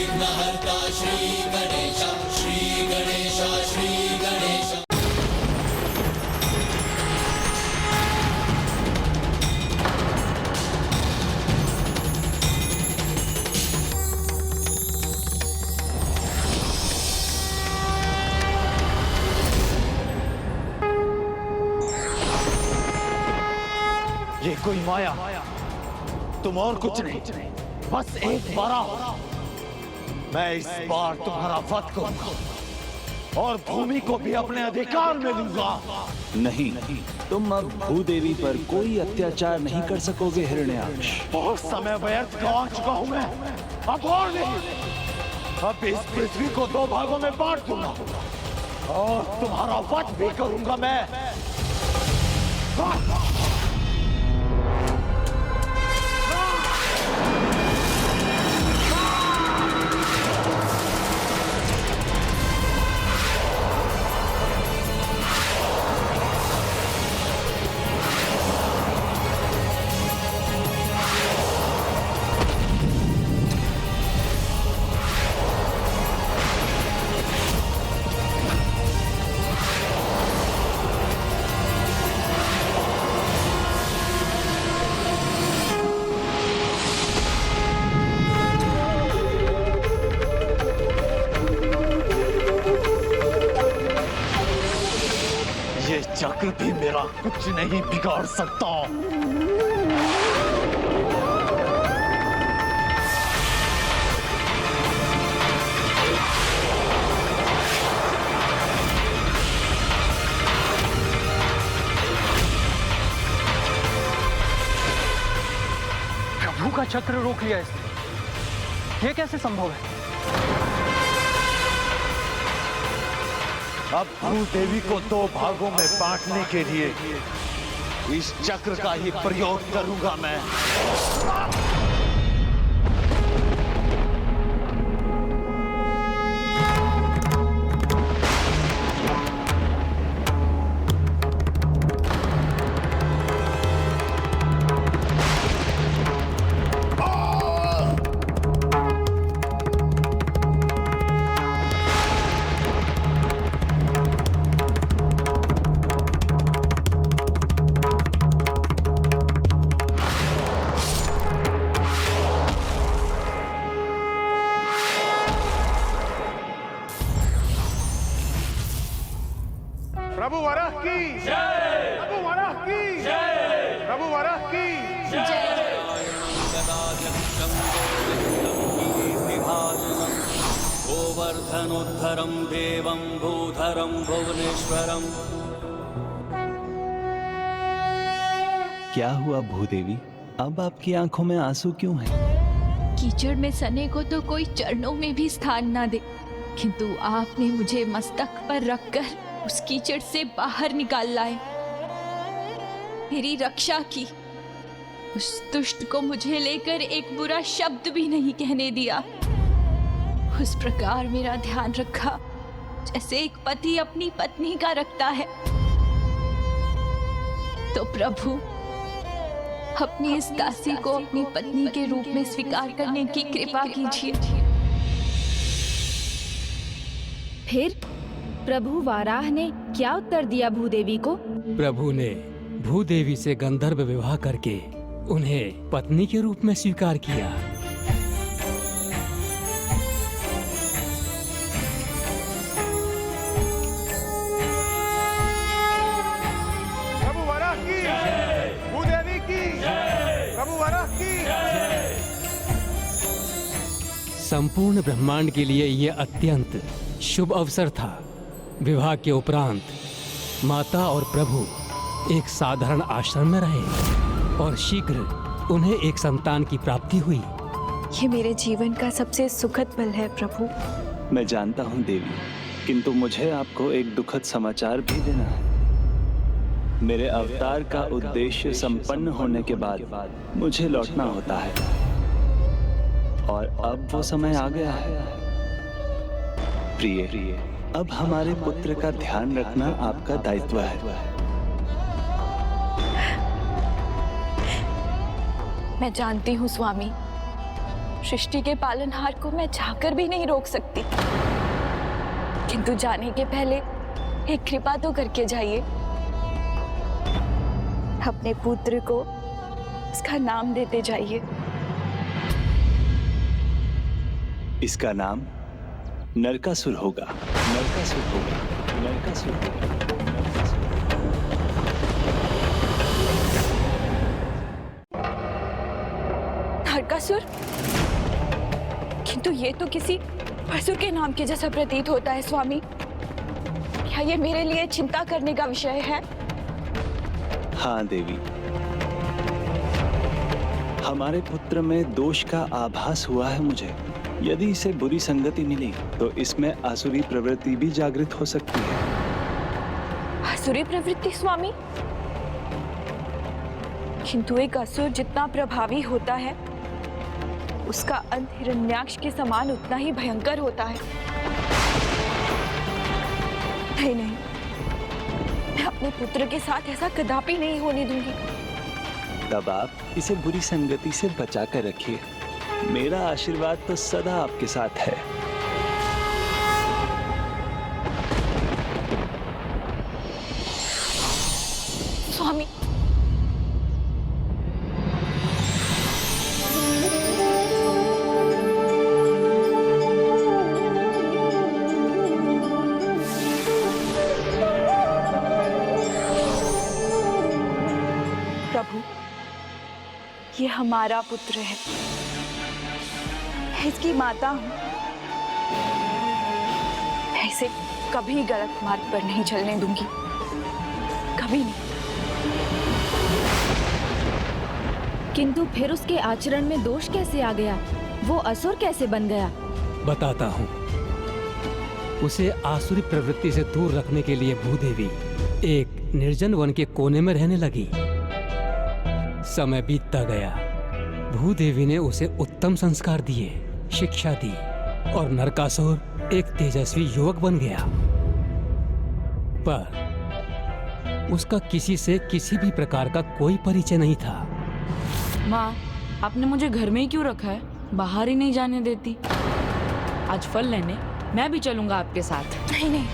विघ्नहर्ता श्री गणेश, श्री गणेश, श्री गणेश। ये कोई माया, तुम और कुछ नहीं, बस एक बार मैं इस बार तुम्हारा वध करूंगा और भूमि को भी अपने अधिकार में लूंगा। नहीं, तुम अब भूदेवी पर कोई अत्याचार नहीं कर सकोगे हिरण्याक्ष। बहुत समय व्यर्थ गंवा चुका हूं मैं, अब और नहीं। अब इस पृथ्वी को दो भागों में बांट दूंगा और तुम्हारा वध भी करूंगा मैं। ये चक्र भी मेरा कुछ नहीं बिगाड़ सकता। प्रभु का चक्र रोक लिया इसने, ये कैसे संभव है? अब भूदेवी को दो भागों में बांटने के लिए इस चक्र का ही प्रयोग करूंगा मैं। प्रभु वराह की जय, प्रभु वराह की जय, प्रभु वराह की जय। गोवर्धनोद्धरं देवं भूधरं भुवनेश्वरम्। क्या हुआ भूदेवी, अब आपकी आंखों में आंसू क्यों हैं? कीचड़ में सने को तो कोई चरणों में भी स्थान ना दे, किंतु आपने मुझे मस्तक पर रखकर उस कीचड़ से बाहर निकाल लाए, मेरी रक्षा की। उस दुष्ट को मुझे लेकर एक बुरा शब्द भी नहीं कहने दिया। उस प्रकार मेरा ध्यान रखा जैसे एक पति अपनी पत्नी का रखता है। तो प्रभु, अपनी इस दासी को अपनी पत्नी के रूप में स्वीकार करने की कृपा कीजिए। फिर प्रभु वाराह ने क्या उत्तर दिया भूदेवी को? प्रभु ने भूदेवी से गंधर्व विवाह करके उन्हें पत्नी के रूप में स्वीकार किया। प्रभु वराह की जय, भूदेवी की जय, प्रभु वराह की जय। संपूर्ण ब्रह्मांड के लिए यह अत्यंत शुभ अवसर था। विवाह के उपरांत माता और प्रभु एक साधारण आश्रम में रहे और शीघ्र उन्हें एक संतान की प्राप्ति हुई। ये मेरे जीवन का सबसे सुखद पल है प्रभु। मैं जानता हूँ देवी, किंतु मुझे आपको एक दुखद समाचार भी देना है। मेरे अवतार का उद्देश्य संपन्न होने के बाद मुझे लौटना होता है और अब वो समय आ गया है। प्रिय, अब हमारे पुत्र का ध्यान रखना आपका दायित्व है। मैं जानती हूँ स्वामी, सृष्टि के पालनहार को मैं चाहकर भी नहीं रोक सकती, किंतु जाने के पहले एक कृपा तो करके जाइए। अपने पुत्र को उसका नाम देते जाइए। इसका नाम नरकासुर होगा। नरकासुर होगा। नरकासुर होगा। नरकासुर? किंतु ये तो किसी असुर के नाम के जैसा प्रतीत होता है स्वामी। क्या ये मेरे लिए चिंता करने का विषय है? हाँ देवी, हमारे पुत्र में दोष का आभास हुआ है मुझे। यदि इसे बुरी संगति मिली तो इसमें आसुरी प्रवृत्ति भी जागृत हो सकती है। आसुरी प्रवृत्ति स्वामी? किंतु एक असुर जितना प्रभावी होता है, उसका अंत हिरण्याक्ष के समान उतना ही भयंकर होता है। नहीं नहीं, मैं अपने पुत्र के साथ ऐसा कदापि नहीं होने दूंगी। तब आप इसे बुरी संगति से बचा कर रखिए। मेरा आशीर्वाद तो सदा आपके साथ है। स्वामी, प्रभु, ये हमारा पुत्र है, मैं इसकी माता हूं। मैं इसे कभी गलत मार्ग पर नहीं चलने दूंगी, कभी नहीं। किंतु फिर उसके आचरण में दोष कैसे आ गया? वो असुर कैसे बन गया? बताता हूँ। उसे आसुरी प्रवृत्ति से दूर रखने के लिए भूदेवी एक निर्जन वन के कोने में रहने लगी। समय बीतता गया, भूदेवी ने उसे उत्तम संस्कार दिए, शिक्षा दी और नरकासुर एक तेजस्वी युवक बन गया। पर उसका किसी से किसी भी प्रकार का कोई परिचय नहीं था। माँ, आपने मुझे घर में ही क्यों रखा है? बाहर ही नहीं जाने देती। आज फल लेने मैं भी चलूंगा आपके साथ। नहीं नहीं,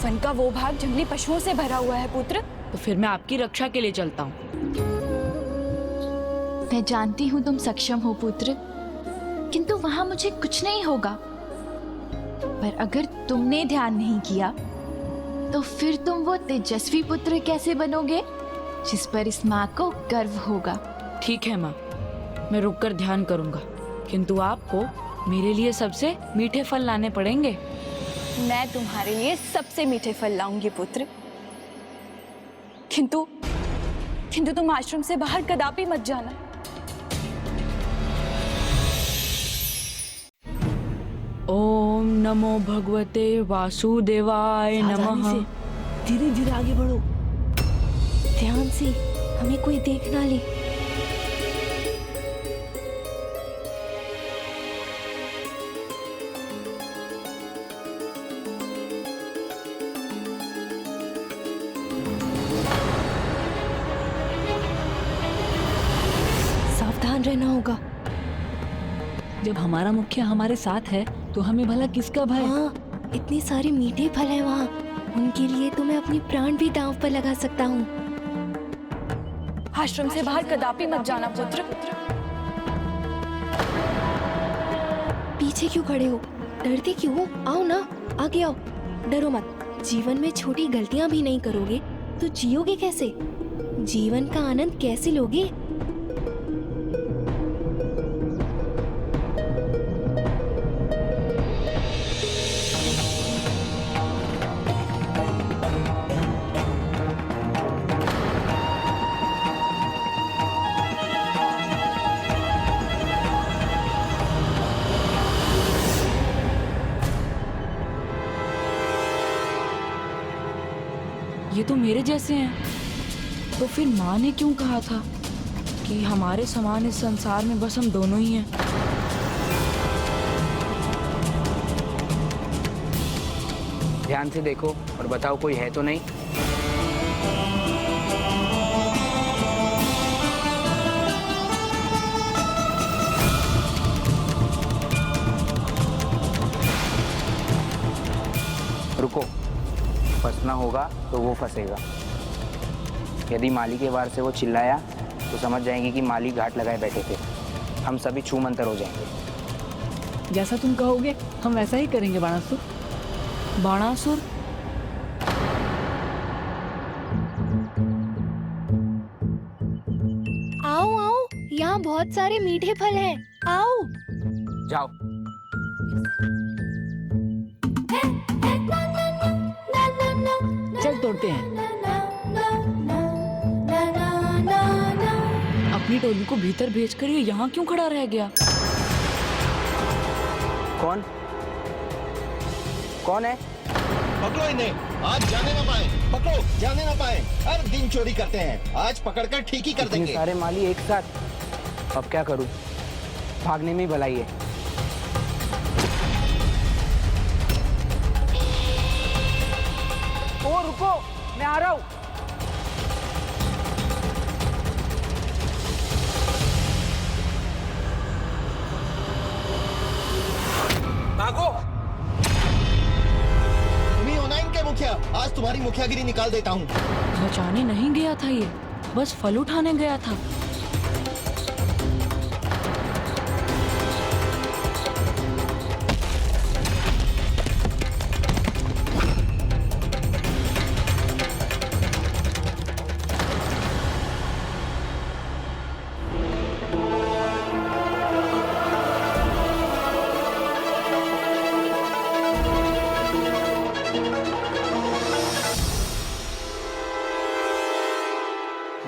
वन का वो भाग जंगली पशुओं से भरा हुआ है पुत्र। तो फिर मैं आपकी रक्षा के लिए चलता हूँ। मैं जानती हूँ तुम सक्षम हो पुत्र, किंतु वहां मुझे कुछ नहीं होगा। पर अगर तुमने ध्यान नहीं किया तो फिर तुम वो तेजस्वी पुत्र कैसे बनोगे जिस पर इस माँ को गर्व होगा। ठीक है माँ, मैं रुककर ध्यान करूंगा, किंतु आपको मेरे लिए सबसे मीठे फल लाने पड़ेंगे। मैं तुम्हारे लिए सबसे मीठे फल लाऊंगी पुत्र, किंतु तुम आश्रम से बाहर कदापि मत जाना। ओम नमो भगवते वासुदेवाय नमः। धीरे धीरे आगे बढ़ो, ध्यान से, हमें कोई देख ना ले। सावधान रहना होगा। जब हमारा मुखिया हमारे साथ है तो हमें भला किसका भय? हाँ, इतने सारे मीठे फल हैं वहाँ, उनके लिए तो मैं अपनी प्राण भी दांव पर लगा सकता हूँ। आश्रम से बाहर कदापि मत जाना पुत्र। पीछे क्यों खड़े हो? डरते क्यों हो? आओ ना, आगे आओ, डरो मत। जीवन में छोटी गलतियाँ भी नहीं करोगे तो जियोगे कैसे? जीवन का आनंद कैसे लोगे? ये तो मेरे जैसे हैं। तो फिर माँ ने क्यों कहा था कि हमारे समान इस संसार में बस हम दोनों ही हैं? ध्यान से देखो और बताओ कोई है तो नहीं। फंसना होगा तो वो फंसेगा। यदि माली के वार से वो चिल्लाया तो समझ जाएंगे कि माली घाट लगाए बैठे थे। हम सभी छूमंतर हो जाएंगे। जैसा तुम कहोगे हम वैसा ही करेंगे बाणासुर। बाणासुर? आओ आओ, यहाँ बहुत सारे मीठे फल हैं। आओ। जाओ। चल तोड़ते हैं। अपनी टोली को भीतर भेजकर ये यहाँ क्यों खड़ा रह गया? कौन? कौन है? पकड़ो इन्हें, आज जाने ना पाए। पकड़ो, जाने ना पाए। हर दिन चोरी करते हैं, आज पकड़कर ठीक ही कर देंगे। सारे माली एक साथ। अब क्या करूं? भागने में ही भलाई है। ओ रुको, मैं आ रहा हूं। भागो। तुम्ही हो ना इनके मुखिया, आज तुम्हारी मुखियागिरी निकाल देता हूँ। बचाने नहीं गया था ये, बस फल उठाने गया था।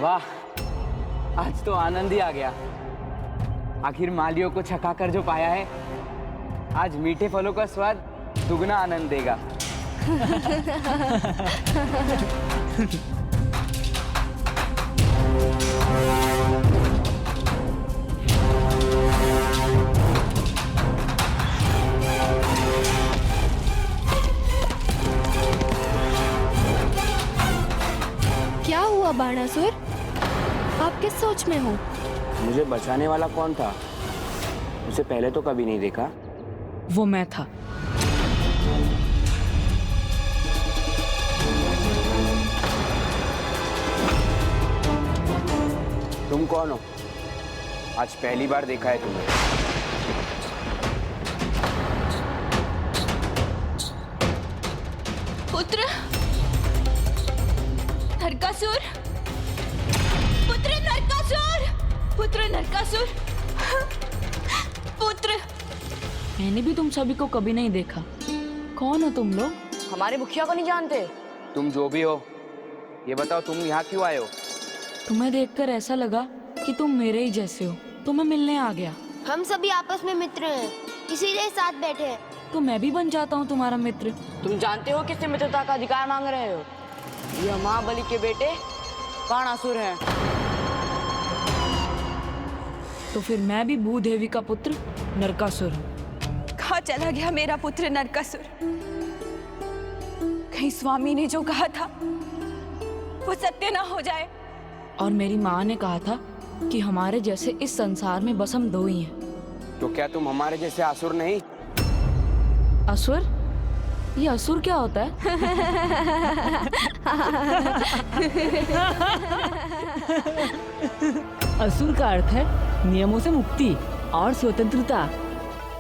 वाह, आज तो आनंद ही आ गया। आखिर मालियों को छका कर जो पाया है, आज मीठे फलों का स्वाद दुगना आनंद देगा। क्या हुआ बाणासुर? आप किस सोच में हो? मुझे बचाने वाला कौन था? उसे पहले तो कभी नहीं देखा। वो मैं था। तुम कौन हो? आज पहली बार देखा है तुम्हें। पुत्र नरकासुर, पुत्र नरकासुर, पुत्र नरकासुर, पुत्र। मैंने भी तुम सभी को कभी नहीं देखा। कौन हो तुम लोग? हमारे मुखिया को नहीं जानते? तुम जो भी हो, ये बताओ तुम यहाँ क्यों आए हो? तुम्हें देखकर ऐसा लगा कि तुम मेरे ही जैसे हो, तो मैं मिलने आ गया। हम सभी आपस में मित्र हैं, इसीलिए साथ बैठे हैं। तो मैं भी बन जाता हूँ तुम्हारा मित्र। तुम जानते हो किससे मित्रता का अधिकार मांग रहे हो? ये महाबली के बेटे बाणासुर हैं। तो फिर मैं भी भूदेवी का पुत्र नरकासुर हूँ। कहाँ चला गया मेरा पुत्र नरकासुर? कहीं स्वामी ने जो कहा था वो सत्य ना हो जाए। और मेरी माँ ने कहा था कि हमारे जैसे इस संसार में बस हम दो ही हैं। तो क्या तुम हमारे जैसे असुर नहीं? असुर? ये असुर क्या होता है? असुर का अर्थ है नियमों से मुक्ति और स्वतंत्रता।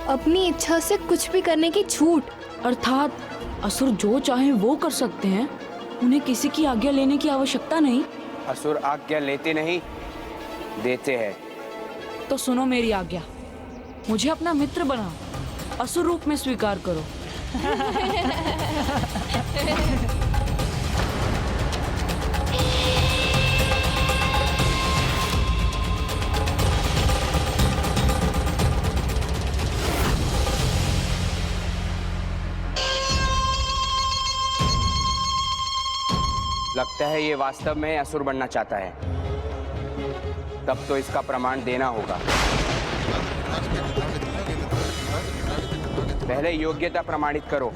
अपनी इच्छा से कुछ भी करने की छूट। अर्थात असुर जो चाहे वो कर सकते हैं, उन्हें किसी की आज्ञा लेने की आवश्यकता नहीं। असुर आज्ञा लेते नहीं, देते हैं। तो सुनो मेरी आज्ञा, मुझे अपना मित्र बनाओ, असुर रूप में स्वीकार करो। लगता है ये वास्तव में असुर बनना चाहता है। तब तो इसका प्रमाण देना होगा। पहले योग्यता प्रमाणित करो,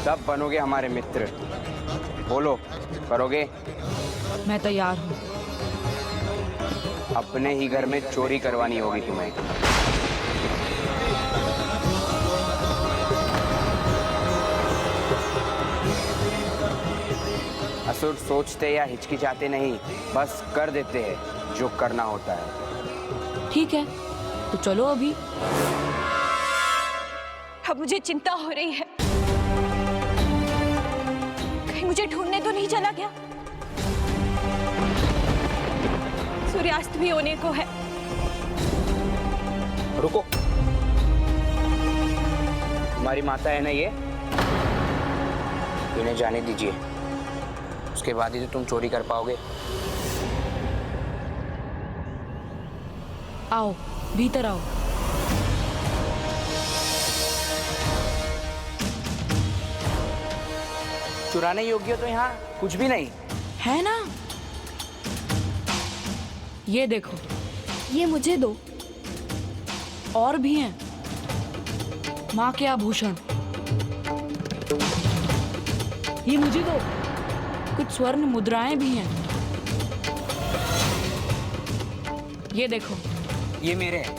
तब बनोगे हमारे मित्र। बोलो, करोगे? मैं तैयार हूँ। अपने ही घर में चोरी करवानी होगी तुम्हें। असुर सोचते या हिचकिचाते नहीं, बस कर देते हैं जो करना होता है। ठीक है, तो चलो अभी। अब मुझे चिंता हो रही है, कहीं मुझे ढूंढने तो नहीं चला गया। सूर्यास्त भी होने को है। रुको, हमारी माता है ना ये, इन्हें जाने दीजिए, उसके बाद ही तो तुम चोरी कर पाओगे। आओ, भीतर आओ। चुराने योग्य तो यहाँ कुछ भी नहीं है ना। ये देखो, ये मुझे दो। और भी हैं, माँ के आभूषण। ये मुझे दो। कुछ स्वर्ण मुद्राएं भी हैं। ये देखो, ये मेरे हैं।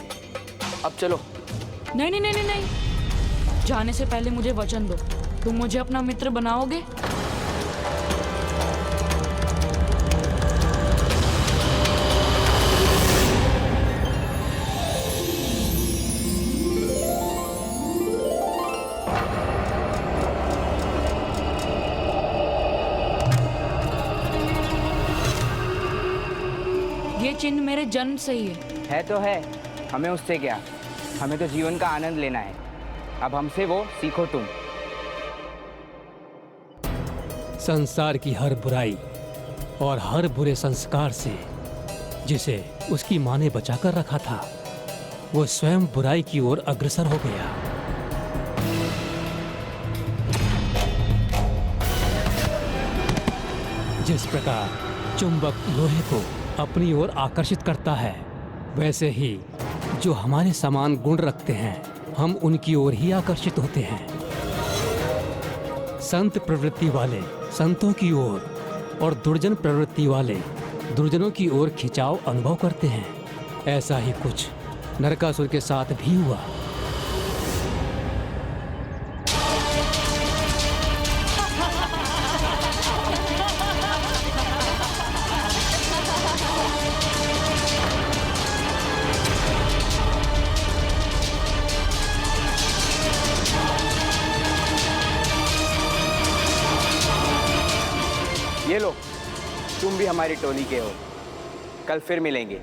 अब चलो। नहीं नहीं नहीं नहीं नहीं, जाने से पहले मुझे वचन दो, तुम मुझे अपना मित्र बनाओगे? ये चिन्ह मेरे जन्म से ही है तो है, हमें उससे क्या, हमें तो जीवन का आनंद लेना है। अब हमसे वो सीखो तुम। संसार की हर बुराई और हर बुरे संस्कार से जिसे उसकी माँ ने बचाकर रखा था, वो स्वयं बुराई की ओर अग्रसर हो गया। जिस प्रकार चुंबक लोहे को अपनी ओर आकर्षित करता है, वैसे ही जो हमारे समान गुण रखते हैं, हम उनकी ओर ही आकर्षित होते हैं। संत प्रवृत्ति वाले संतों की ओर और दुर्जन प्रवृत्ति वाले दुर्जनों की ओर खिंचाव अनुभव करते हैं। ऐसा ही कुछ नरकासुर के साथ भी हुआ। ये लो, तुम भी हमारी टोली के हो। कल फिर मिलेंगे।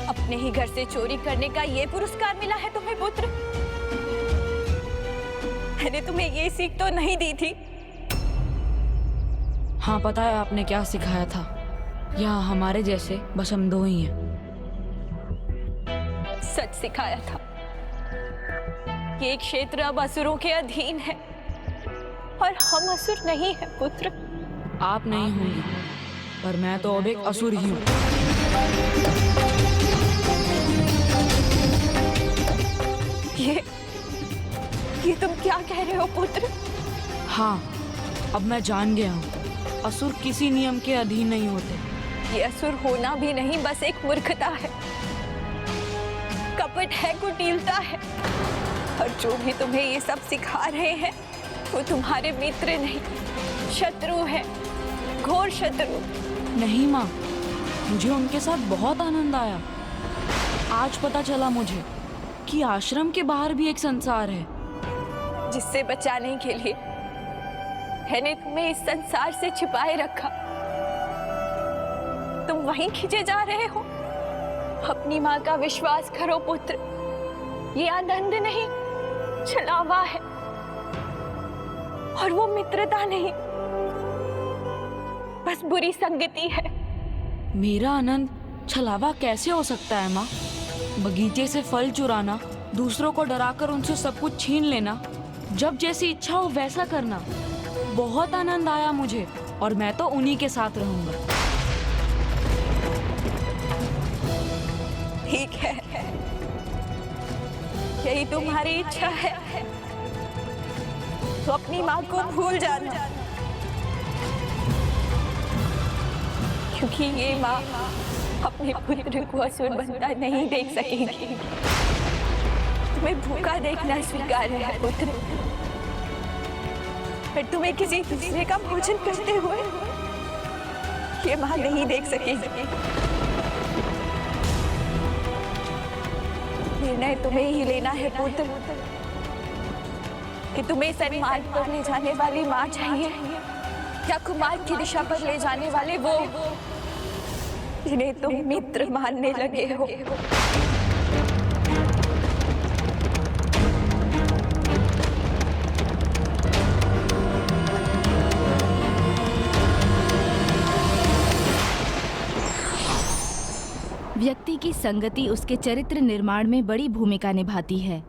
अपने ही घर से चोरी करने का ये पुरस्कार मिला है तुम्हें पुत्र? मैंने तुम्हें ये सीख तो नहीं दी थी। हाँ, पता है आपने क्या सिखाया था। यहाँ हमारे जैसे बस हम दो ही हैं। सच सिखाया था। ये क्षेत्र अब असुरों के अधीन है और हम असुर नहीं हैं पुत्र। आप नहीं होंगी, पर मैं तो अब एक असुर ही हूँ। ये तुम क्या कह रहे हो पुत्र? हाँ, अब मैं जान गया हूँ, असुर किसी नियम के अधीन नहीं होते। ये असुर होना भी नहीं, बस एक मूर्खता है, कपट है, कुटिलता है। और जो भी तुम्हें ये सब सिखा रहे हैं, वो तुम्हारे मित्र नहीं, शत्रु है, घोर शत्रु। नहीं माँ, मुझे उनके साथ बहुत आनंद आया। आज पता चला मुझे कि आश्रम के बाहर भी एक संसार है, जिससे बचाने के लिए मैंने तुम्हें इस संसार से छिपाए रखा। तुम वहीं खींचे जा रहे हो। अपनी माँ का विश्वास करो पुत्र, ये आनंद नहीं, छलावा है, और वो मित्रता नहीं, बस बुरी संगति है। मेरा आनंद छलावा कैसे हो सकता है माँ? बगीचे से फल चुराना, दूसरों को डराकर उनसे सब कुछ छीन लेना, जब जैसी इच्छा हो वैसा करना, बहुत आनंद आया मुझे, और मैं तो उन्हीं के साथ रहूंगा। ठीक है, यही तुम्हारी इच्छा है, तो अपनी माँ को भूल जाना। क्योंकि ये माँ अपने पुत्र को असुर बनता नहीं देख सकेगी। तुम्हें भूखा देखना स्वीकार है पुत्र, पर तुम्हें किसी दूसरे का भोजन करते हुए ये माँ नहीं देख सकेगी। निर्णय तुम्हें ही लेना है पुत्र कि तुम्हें सन्मान पर ले जाने वाली माँ चाहिए या कुमार की दिशा पर ले जाने वाले वो जिन्हें तुम मित्र मानने लगे हो। व्यक्ति की संगति उसके चरित्र निर्माण में बड़ी भूमिका निभाती है।